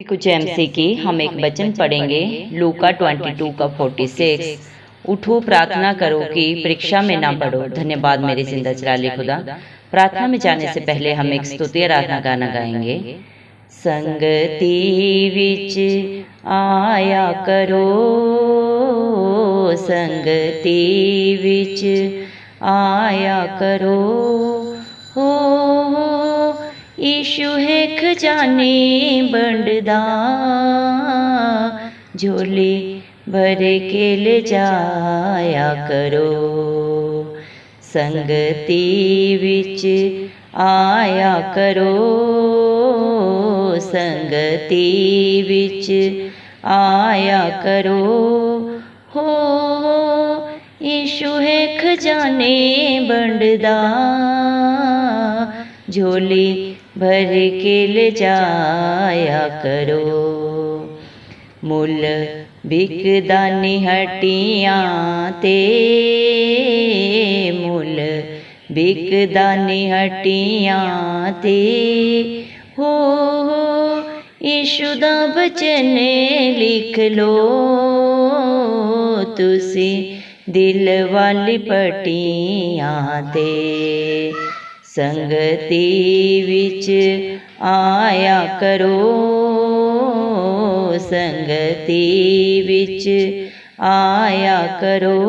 कुछ एमसी की हम एक वचन पढ़ेंगे लूका 22 का 46। उठो प्रार्थना करो कि परीक्षा में ना पड़ो। धन्यवाद मेरे जिंदा चिराली खुदा। प्रार्थना में जाने से पहले हम एक स्तुति आराधना गाना गाएंगे। संगति विच आया करो, संगति विच आया करो, हो ईशु है खजाने बंडदा, झोली भर के ले जाया करो। संगति विच आया करो, संगति विच आया करो, हो ईशु है खजाने बंडदा, झोली भर के ले जाया करो। मुल बिकदा निहटियां ते, मुल बिकदा निहटियां ते, हो ईशु दा बचन लिख लो तुसी दिल वाली पटियां ते। संगति विच आया करो, संगति विच आया करो,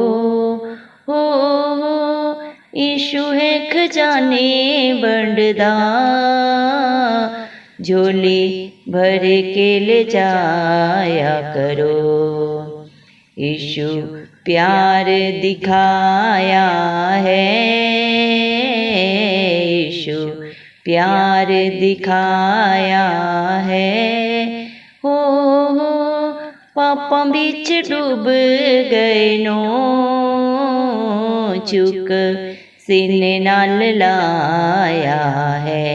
हो ईशु है खजाने बंडदा, झोली भर के ले जाया करो। ईशु प्यार दिखाया है, ईशु प्यार दिखाया है, हो पापां बिच डूब गए नो, चुक सीने नाल लाया है।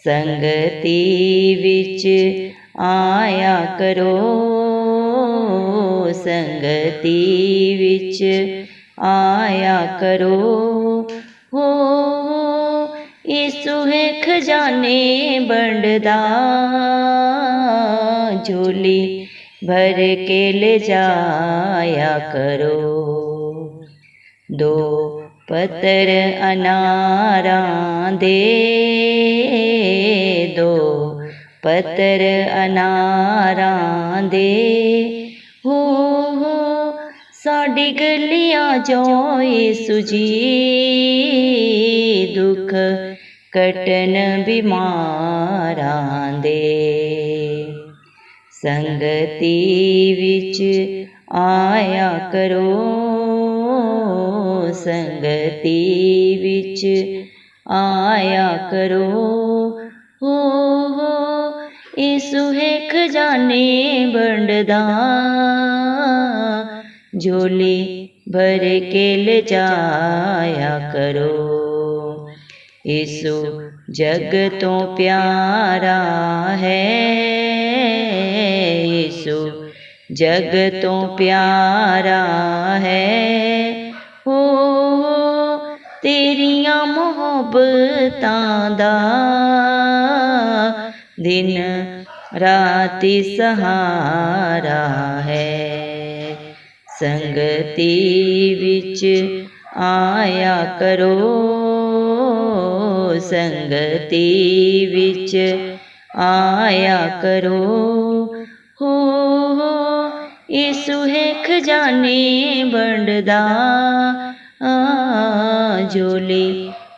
संगति विच आया करो, संगति विच आया करो, हो ईशु है खजाने बंडदा, झोली भर के ले जाया करो। दो पत्तर अनारां दे, दो पत्तर अनारां दे, हो साडी गलियां जो ईशु जी, दुख कटन बीमारां दे। संगति विच आया करो, संगति विच आया करो, हो ईशु है खजाने बंडदा, झोली भर के ले जाया करो। ईशु जग तो प्यारा है, ईशु जग तो प्यारा है, हो तेरियां मोहब्बतां दा दिन राती सहारा है। संगति विच आया करो, संगति विच आया करो, हो ईशु है खजाने बंडदा, झोली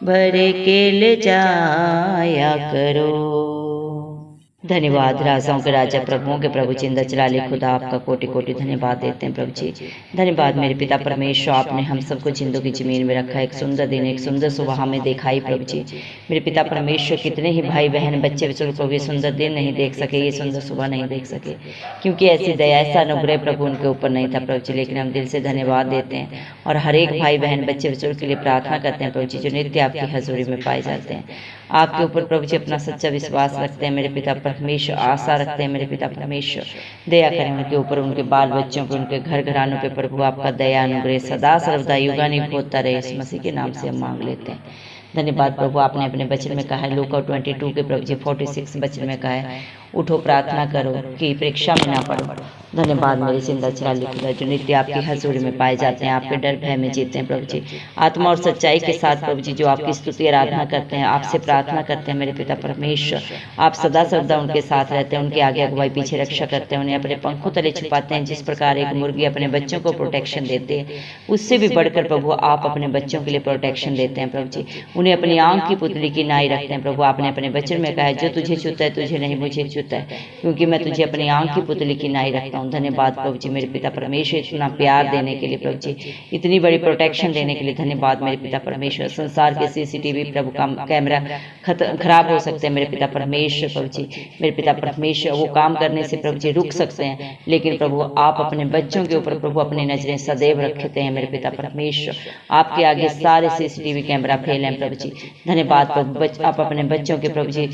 भर के ले जाया करो। धन्यवाद राजाओं के राजा प्रभुओं के प्रभु जिंदा चिराली खुदा, आपका कोटि कोटि धन्यवाद देते हैं प्रभु जी। धन्यवाद मेरे पिता परमेश्वर, आपने हम सबको जिंदों की जमीन में रखा। एक सुंदर दिन, एक सुंदर सुबह हमें दिखाई प्रभु जी। मेरे पिता परमेश्वर, कितने ही भाई बहन बच्चे बच्चों को ये सुंदर दिन नहीं देख सके, ये सुंदर सुबह नहीं देख सके, क्योंकि ऐसी दया ऐसा अनुग्रह प्रभु उनके ऊपर नहीं था प्रभु जी। लेकिन हम दिल से धन्यवाद देते हैं और हर एक भाई बहन बच्चे बच्चों के लिए प्रार्थना करते हैं प्रभु जी, जो नित्य आपकी हजूरी में पाए जाते हैं। आपके ऊपर प्रभु जी अपना सच्चा विश्वास रखते हैं मेरे पिता परमेश्वर, आशा रखते हैं मेरे पिता परमेश्वर। दया करें उनके ऊपर, उनके बाल बच्चों पे, उनके घर घरानों पे प्रभु आपका दया अनुग्रह सदा सर्वदा युगानुग होता रहे। इस मसीह के नाम से हम मांग लेते हैं। धन्यवाद प्रभु, आपने अपने वचन में कहा है लूका 22 के प्रभु जी 46 वचन में कहा है, उठो प्रार्थना करो कि परीक्षा में ना पड़ो। धन्यवाद मेरे जिंदा चिराली खुदा, जो नित्य आपकी हजूरी में पाए जाते हैं, आपके डर भय में जीते हैं प्रभु जी, आत्मा और सच्चाई के साथ प्रभु जी, जो आपकी स्तुति आराधना करते हैं, आपसे प्रार्थना करते हैं मेरे पिता परमेश्वर। आप सदा सर्वदा उनके साथ रहते हैं, उनके आगे अगुवाई पीछे रक्षा करते हैं, उन्हें अपने पंखों तले छुपाते हैं। जिस प्रकार एक मुर्गी अपने बच्चों को प्रोटेक्शन देते हैं, उससे भी बढ़कर प्रभु आप अपने बच्चों के लिए प्रोटेक्शन देते हैं प्रभु जी। उन्हें अपनी आंख की पुतली की नाई रखते हैं प्रभु। आपने अपने वचन में कहा है, जो तुझे छूता है तुझे नहीं, मुझे छूता है, क्योंकि मैं तुझे अपनी आंख की पुतली की नाई रखता हूँ। धन्यवाद प्रभु जी मेरे पिता परमेश्वर, इतना प्यार देने के लिए प्रभु जी, इतनी बड़ी प्रोटेक्शन देने के लिए धन्यवाद मेरे पिता परमेश्वर। संसार के CCTV प्रभु का कैमरा खराब हो सकते हैं मेरे पिता परमेश्वर प्रभु जी, मेरे पिता परमेश्वर वो काम करने से प्रभु जी रुक सकते हैं, लेकिन प्रभु आप अपने बच्चों के ऊपर प्रभु अपनी नजरें सदैव रखते हैं मेरे पिता परमेश्वर। आपके आगे सारे CCTV कैमरा फेल हैं प्रभु जी। धन्यवाद प्रभु, आप अपने बच्चों के प्रभु जी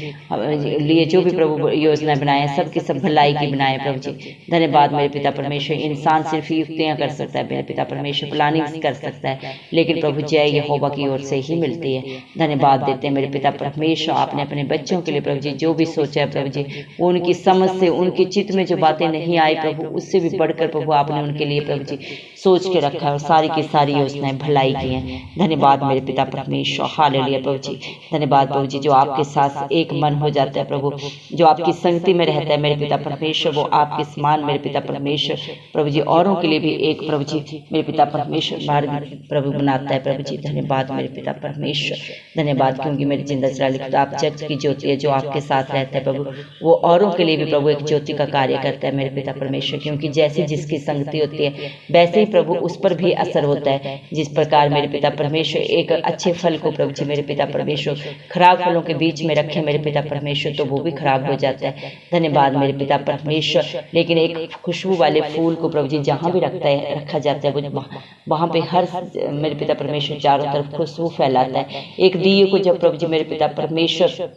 लिए जो भी प्रभु योजना बनाए हैं, सबकी सब भलाई की बनाए प्रभु जी। धन्यवाद मेरे पिता परमेश्वर। इंसान सिर्फ युक्तियां कर सकता है मेरे पिता परमेश्वर, प्लानिंग कर सकता है, लेकिन प्रभु जय यहोवा की ओर से ही मिलती है। धन्यवाद देते हैं मेरे पिता परमेश्वर, आपने अपने बच्चों के लिए प्रभु जी जो भी सोचा है प्रभु जी, उनकी समझ से, उनके चित्त में जो बातें नहीं आई प्रभु, उससे भी बढ़कर प्रभु आपने उनके लिए प्रभु जी सोच के रखा है और सारी की सारी योजनाएं भलाई की हैं। धन्यवाद मेरे पिता परमेश्वर, हालेलुया प्रभु जी। धन्यवाद प्रभु जी, जो आपके साथ एक मन हो जाता है प्रभु, जो आपकी संगति में रहता है मेरे पिता परमेश्वर, वो आपके समान मेरे पिता परमेश्वर प्रभु जी औरों के लिए भी एक प्रभु जी मेरे पिता परमेश्वर मार्ग प्रभु बनाता है प्रभु जी। धन्यवाद मेरे पिता परमेश्वर, धन्यवाद, क्योंकि मेरी जिंदा चिरा लिखता आप जग की ज्योति है, जो आपके साथ रहता है प्रभु, वो औरों के लिए भी प्रभु एक ज्योति का कार्य करता है मेरे पिता परमेश्वर। क्योंकि जैसे जिसकी संगति होती है वैसे ही प्रभु उस पर भी असर होता है। जिस प्रकार मेरे पिता परमेश्वर एक अच्छे फल को प्रभु जी मेरे पिता परमेश्वर खराब फलों के बीच में रखे मेरे पिता परमेश्वर, तो वो भी खराब हो जाता है। धन्यवाद मेरे पिता परमेश्वर। लेकिन एक खुशबू वाले फूल को प्रभु जी जहाँ भी रखा जाता है वो वहाँ पे हर मेरे पिता परमेश्वर चारों तरफ खुशबू फैलाता है। एक दिए को जब प्रभु जी मेरे पिता परमेश्वर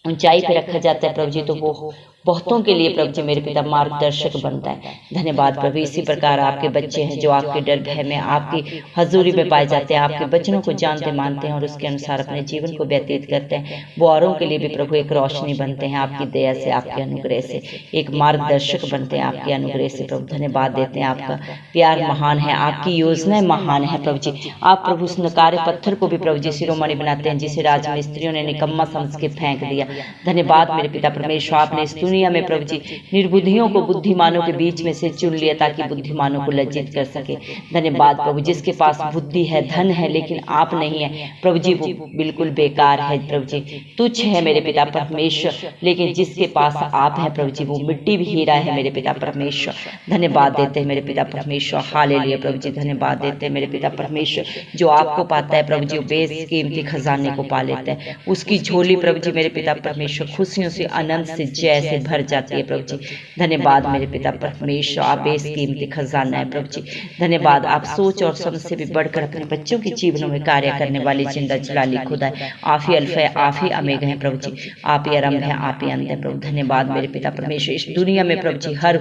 ऊंचाई पे रखा जाता है प्रभु जी, तो वो बहुतों के लिए प्रभु जी मेरे पिता मार्गदर्शक बनता है। धन्यवाद प्रभु। इसी प्रकार आपके बच्चे हैं जो आपके डर भय में आपकी हजूरी में पाए जाते हैं, आपके वचनों को जानते मानते हैं और उसके अनुसार अपने जीवन को व्यतीत करते हैं, वो औरों के लिए भी प्रभु एक रोशनी बनते हैं। आपकी दया से, आपके अनुग्रह से एक मार्गदर्शक बनते हैं, आपके अनुग्रह से प्रभु धन्यवाद देते हैं। आपका प्यार महान है, आपकी योजनाएं महान है प्रभु जी। आप प्रभु उस नकारे पत्थर को भी प्रभु जी शिरोमणि बनाते हैं, जिसे राजमिस्त्रियों ने निकम्मा समझ के फेंक दिया। धन्यवाद मेरे पिता परमेश्वर, आपने इस दुनिया में प्रभु जी निर्बुद्धियों को बुद्धिमानों के बीच में से चुन लिया ताकि बुद्धिमानों को लज्जित कर सके। धन्यवाद प्रभु, जिसके पास बुद्धि है, धन है, लेकिन आप नहीं है प्रभु जी, वो बिल्कुल बेकार है प्रभु जी, तुच्छ है मेरे पिता परमेश्वर। लेकिन जिसके पास आप हैं प्रभु जी, वो मिट्टी भी हीरा है मेरे पिता परमेश्वर। धन्यवाद देते हैं मेरे पिता परमेश्वर, हालेलुया प्रभु जी। धन्यवाद देते हैं मेरे पिता परमेश्वर, जो आपको पाता है प्रभु जी बेशकीमती खजाने को पा लेता है। उसकी झोली प्रभु जी मेरे पिता परमेश्वर खुशियों से, आनंद से, जय से भर जाती है प्रभु जी। धन्यवाद मेरे पिता परमेश्वर, आप बेशकीमती खजाना है प्रभु जी। धन्यवाद, आप सोच और समझ से भी बढ़कर अपने बच्चों के जीवनों में कार्य करने वाली जिंदा जलाली खुदा है। आप ही अल्फा है, आप ही अमेगा है प्रभु जी, आप ही आरंभ है, आप ही अंत है प्रभु। धन्यवाद मेरे पिता परमेश्वर। इस दुनिया में प्रभु जी हर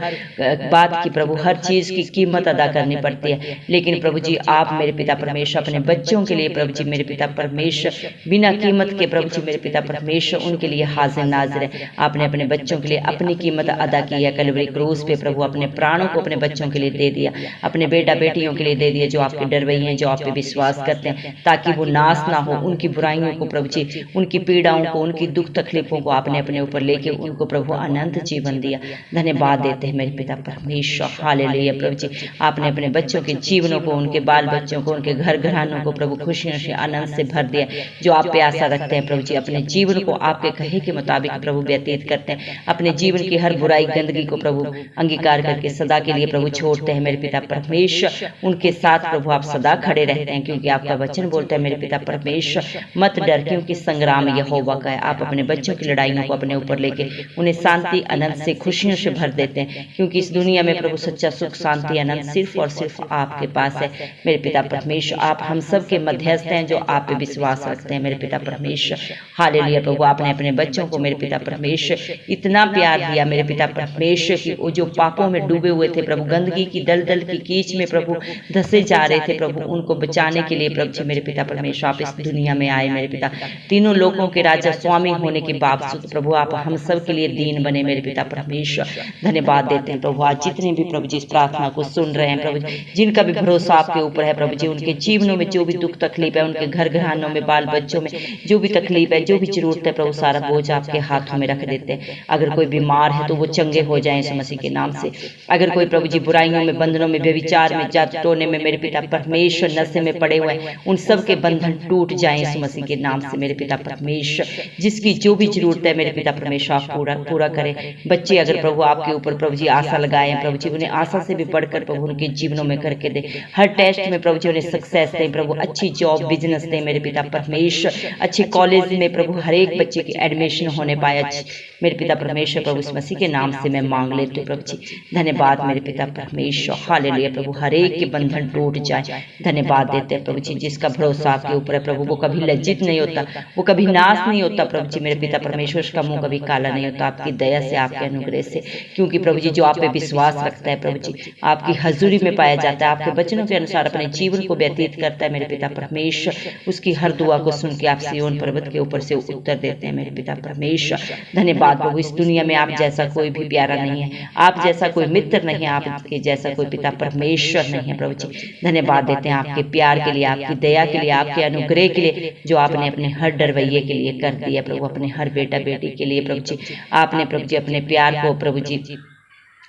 बात की प्रभु, हर चीज की कीमत अदा करनी पड़ती है, लेकिन प्रभु जी आप मेरे पिता परमेश्वर अपने बच्चों के लिए प्रभु जी मेरे पिता परमेश्वर बिना कीमत के प्रभु जी मेरे पिता परमेश्वर उनके लिए हाजिर नाजिर है। आपने अपने बच्चों के लिए अपनी कीमत अदा की है। कलवरी क्रूस पे प्रभु अपने प्राणों को अपने बच्चों के लिए दे दिया, अपने बेटा बेटियों के लिए दे दिया, जो आपके डरवई हैं, जो आप पे विश्वास करते हैं, ताकि वो नाश ना हो। उनकी बुराइयों को प्रभु जी, उनकी पीड़ाओं को, उनकी दुख तकलीफों को आपने अपने ऊपर लेके उनको प्रभु अनंत जीवन दिया। धन्यवाद देते हैं मेरे पिता परमेश्वर, हालेलुया प्रभु जी। आपने अपने बच्चों के जीवनों को, उनके बाल बच्चों को, उनके घर घरानों को प्रभु खुशियों से, आनंद से भर दिया। जो आप पे आशा रखते हैं प्रभु जी, अपने जीवन को आपके कहे के मुताबिक प्रभु व्यतीत करते हैं, अपने जीवन की हर बुराई गंदगी को प्रभु अंगीकार करके सदा के लिए प्रभु छोड़ते हैं मेरे पिता परमेश्वर। उनके साथ प्रभु आप सदा खड़े रहते हैं, क्योंकि आपका वचन बोलता है मेरे पिता परमेश्वर मत डर, क्योंकि संग्राम यहोवा का है। आप अपने बच्चों की लड़ाइयों को अपने ऊपर लेके उन्हें शांति, आनंद से, खुशियों से भर देते हैं, क्योंकि इस दुनिया में प्रभु सच्चा सुख, शांति, आनंद सिर्फ और सिर्फ आपके पास है मेरे पिता परमेश्वर। आप हम सब के मध्यस्थ हैं जो आप पे विश्वास रखते हैं मेरे पिता परमेश्वर। हालेलुया प्रभु, आपने अपने अपने बच्चों को मेरे पिता परमेश्वर इतना प्यार दिया मेरे पिता परमेश्वर की वो जो पापों में डूबे हुए थे प्रभु, गंदगी की दलदल की कीच में प्रभु धसे जा रहे थे प्रभु, उनको बचाने के लिए प्रभु जी मेरे पिता परमेश्वर आप इस दुनिया में आए मेरे पिता, तीनों लोगों के राजा स्वामी होने के बावजूद प्रभु आप हम सब के लिए दीन बने मेरे पिता परमेश्वर। धन्यवाद देते हैं प्रभु, आज जितने भी प्रभु जी इस प्रार्थना को सुन रहे हैं प्रभु, जिनका भी भरोसा आपके ऊपर है प्रभु जी, उनके जीवनों में जो भी दुख तकलीफ है, उनके घर घरानों में बाल बच्चों में जो भी तकलीफ है, जो भी जरूरत है प्रभु, सारा बोझ आपके हाथों में रख देते हैं। अगर कोई बीमार है तो वो चंगे हो जाए यीशु मसीह के नाम से। अगर कोई प्रभु जी बुराइयों में, बंधनों में, व्यभिचार में, जात टोने में मेरे पिता परमेश्वर नशे में पड़े हुए हैं, उन सब के बंधन टूट जाए यीशु मसीह के नाम से मेरे पिता परमेश्वर। जिसकी जो भी जरूरत है मेरे पिता परमेश्वर आप पूरा करें। बच्चे अगर प्रभु आपके ऊपर प्रभु जी आशा लगाए हैं प्रभु जी, उन्हें आशा से भी बढ़कर प्रभु उनके जीवनों में करके दे, हर टेस्ट में प्रभु जी उन्हें सक्सेस दें प्रभु, अच्छी जॉब बिजनेस दें मेरे पिता परमेश्वर, अच्छे कॉलेज में प्रभु हर एक बच्चे की एडमिशन होने पाए मेरे पिता परमेश्वर प्रभु इस मसीह के नाम से मैं मांग लेती हूँ प्रभु जी। धन्यवाद मेरे पिता परमेश्वर, हालेलुया प्रभु, हर एक के बंधन टूट जाए। धन्यवाद देते हैं प्रभु जी, जिसका भरोसा आपके ऊपर है प्रभु वो कभी लज्जित नहीं होता, वो कभी नाश नहीं होता प्रभु जी मेरे पिता परमेश्वर, उसका मुंह कभी काला नहीं होता आपकी दया से, आपके अनुग्रह से, क्योंकि प्रभु जी जो आप पे विश्वास रखता है प्रभु जी आपकी हजूरी में पाया जाता है, आपके वचनों के अनुसार अपने जीवन को व्यतीत करता है मेरे पिता परमेश्वर, उसकी हर दुआ को सुन के आप सिय्योन पर्वत के ऊपर से उत्तर देते हैं मेरे पिता परमेश्वर। धन्यवाद प्रभु, इस दुनिया में आप जैसा कोई भी प्यारा नहीं है, आप जैसा कोई मित्र नहीं है, आपके जैसा कोई पिता परमेश्वर नहीं है प्रभु जी। धन्यवाद देते हैं आपके प्यार के लिए, आपकी दया के लिए, आपके अनुग्रह के लिए जो आपने अपने हर डरवैये के लिए कर दिया प्रभु, अपने हर बेटा बेटी के लिए प्रभु जी आपने प्रभु जी अपने प्यार को प्रभु जी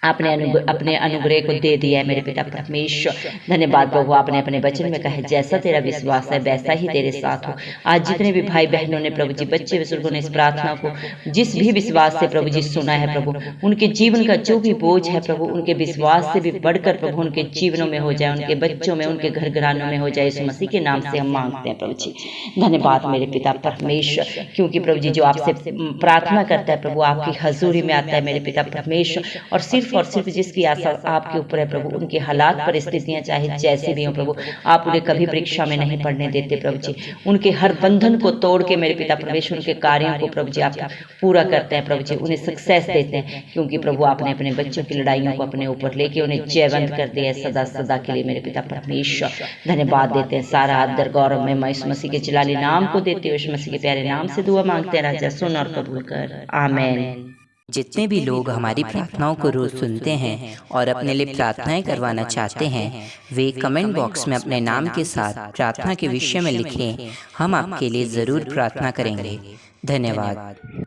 आपने अपने अनुग्रह को दे दिया है मेरे पिता परमेश्वर। धन्यवाद प्रभु, आपने अपने वचन में कहा जैसा तेरा विश्वास है वैसा ही तेरे साथ हो। आज जितने भी भाई बहनों ने प्रभु जी, बच्चे बुजुर्गों ने इस प्रार्थना को जिस भी विश्वास से प्रभु जी सुना है प्रभु, उनके जीवन का जो भी बोझ है प्रभु उनके विश्वास से भी बढ़कर प्रभु उनके जीवनों में हो जाए, उनके बच्चों में, उनके घर घरानों में हो जाए। यीशु मसीह के नाम से हम मांगते हैं प्रभु जी। धन्यवाद मेरे पिता परमेश्वर, क्योंकि प्रभु जी जो आपसे प्रार्थना करता है प्रभु आपकी हजूरी में आता है मेरे पिता परमेश्वर, और सिर्फ जिसकी आशा आपके ऊपर है प्रभु, उनके हालात परिस्थितियां चाहे जैसी भी हो प्रभु, आप उन्हें कभी परीक्षा में नहीं पड़ने देते प्रभु जी। उनके हर बंधन को तोड़ के मेरे पिता परमेश्वर उनके कार्यों को प्रभु जी आप पूरा करते हैं प्रभु जी, उन्हें सक्सेस देते हैं, क्योंकि प्रभु आपने अपने बच्चों की लड़ाइयों को अपने ऊपर लेके उन्हें जयवंत कर दिया है सदा सदा के लिए मेरे पिता परमेश्वर। धन्यवाद देते हैं, सारा आदर गौरव में मैं इस मसीह के जलाली नाम को देते हुए इस मसीह के प्यारे नाम से दुआ मांगते हैं राजा, सुन और कबूल कर, आमीन। जितने भी लोग हमारी प्रार्थनाओं को रोज सुनते हैं और अपने लिए प्रार्थनाएं करवाना चाहते हैं, वे कमेंट बॉक्स में अपने नाम के साथ प्रार्थना के विषय में लिखें, हम आपके लिए ज़रूर प्रार्थना करेंगे। धन्यवाद।